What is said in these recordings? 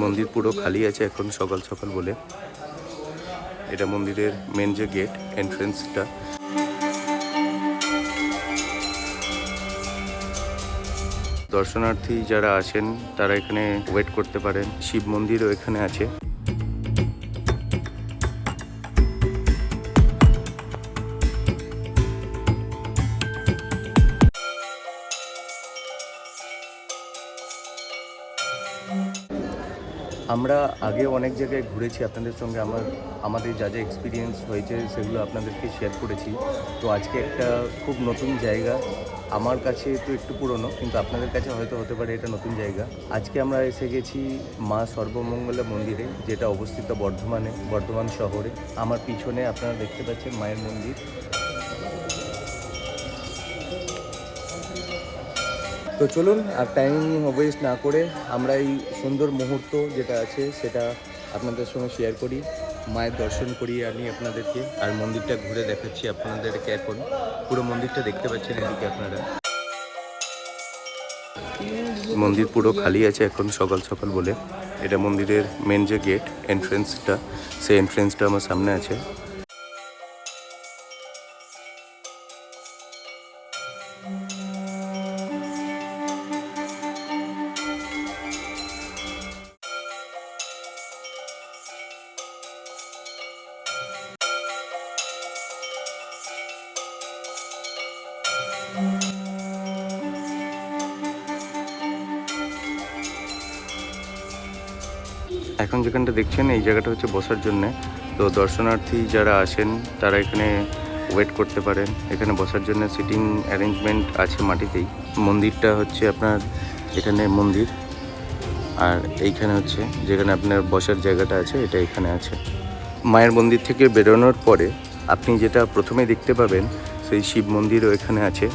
মন্দির পুরো খালি আছে এখন সকাল সকাল বলে। এটা মন্দিরের মেন যে গেট এন্ট্রেন্সটা। দর্শনার্থী যারা আসেন তারা এখানে ওয়েট করতে পারেন। শিব মন্দিরও এখানে আছে। আমরা আগে অনেক জায়গায় ঘুরেছি আপনাদের সঙ্গে, আমাদের যা যা এক্সপিরিয়েন্স হয়েছে সেগুলো আপনাদেরকে শেয়ার করেছি। তো আজকে একটা খুব নতুন জায়গা, আমার কাছে তো একটু পুরনো, কিন্তু আপনাদের কাছে হয়তো হতে পারে এটা নতুন জায়গা। আজকে আমরা এসে গেছি মা সর্বমঙ্গলা মন্দিরে, যেটা অবস্থিত বর্ধমান শহরে। আমার পিছনে আপনারা দেখতে পাচ্ছেন মায়ের মন্দির। তো চলুন আর টাইম ওয়েস্ট না করে আমরা এই সুন্দর মুহূর্ত যেটা আছে সেটা আপনাদের সঙ্গে শেয়ার করি, মায়ের দর্শন করিয়ে আনি আপনাদেরকে, আর মন্দিরটা ঘুরে দেখাচ্ছি আপনাদেরকে। এখন পুরো মন্দিরটা দেখতে পাচ্ছেন এদিকে আপনারা। মন্দির পুরো খালি আছে এখন সকাল সকাল বলে। এটা মন্দিরের মেন যে গেট এন্ট্রেন্সটা, সেই এন্ট্রেন্সটা আমার সামনে আছে। এখন যেখানটা দেখছেন এই জায়গাটা হচ্ছে বসার জন্যে। তো দর্শনার্থী যারা আসেন তারা এখানে ওয়েট করতে পারেন। এখানে বসার জন্য সিটিং অ্যারেঞ্জমেন্ট আছে মাটিতেই। মন্দিরটা হচ্ছে আপনার এখানে মন্দির, আর এইখানে হচ্ছে যেখানে আপনার বসার জায়গাটা আছে এটা এখানে আছে। মায়ের মন্দির থেকে বেরোনোর পরে আপনি যেটা প্রথমে দেখতে পাবেন সেই শিব মন্দিরও এখানে আছে।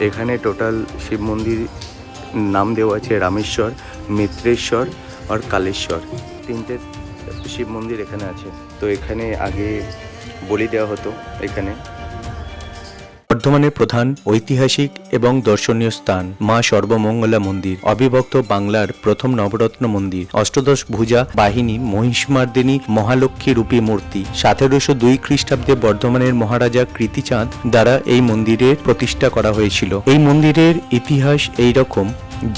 এখানে টোটাল শিব মন্দির নাম দেওয়া আছে রামেশ্বর, মিত্রেশ্বর আর কালেশ্বর। তিনটে শিব মন্দির এখানে আছে। তো এখানে আগে বলি দেওয়া হতো। এখানে বর্ধমানের প্রধান ঐতিহাসিক এবং দর্শনীয় স্থান মা সর্বমঙ্গলা মন্দির, অবিভক্ত বাংলার প্রথম নবরত্ন মন্দির, অষ্টদশ ভুজা বাহিনী মহিষমার্দিনী মহালক্ষ্মী রূপী মূর্তি। 1702 খ্রিস্টাব্দে বর্ধমানের মহারাজা কৃতিচাঁদ দ্বারা এই মন্দিরের প্রতিষ্ঠা করা হয়েছিল। এই মন্দিরের ইতিহাস এইরকম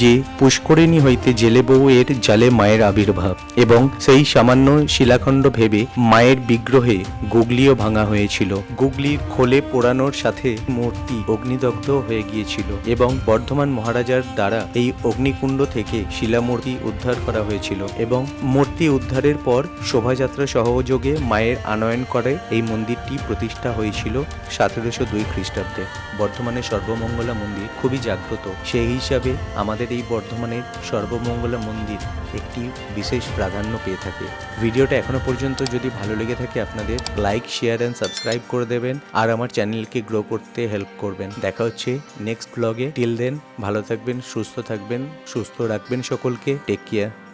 যে পুষ্করিণী হইতে জেলে বউয়ের জালে মায়ের আবির্ভাব, এবং সেই সামান্য শিলাখণ্ড ভেবে মায়ের বিগ্রহে গুগলিও ভাঙা হয়েছিল। গুগলির খোলে পোড়ানোর সাথে মূর্তি অগ্নিদগ্ধ হয়ে গিয়েছিল, এবং বর্ধমান মহারাজার দ্বারা এই অগ্নিকুণ্ড থেকে শিলামূর্তি উদ্ধার করা হয়েছিল, এবং মূর্তি উদ্ধারের পর শোভাযাত্রা সহযোগে মায়ের আনয়ন করে এই মন্দিরটি প্রতিষ্ঠা হয়েছিল 1702 খ্রিস্টাব্দে। বর্ধমানের সর্বমঙ্গলা মন্দির খুবই জাগ্রত, সেই হিসাবে আমাদের এই বর্ধমানের সর্বমঙ্গলা মন্দির একটি বিশেষ প্রাধান্য পেয়ে থাকে। ভিডিওটা এখনো পর্যন্ত যদি ভালো লেগে থাকে আপনাদের লাইক, শেয়ার অ্যান্ড সাবস্ক্রাইব করে দেবেন, আর আমার চ্যানেলকে গ্রো করতে হেল্প করবেন। দেখা হচ্ছে নেক্সট ব্লগে। টিল দেন ভালো থাকবেন, সুস্থ থাকবেন, সুস্থ রাখবেন সকলকে। Take care.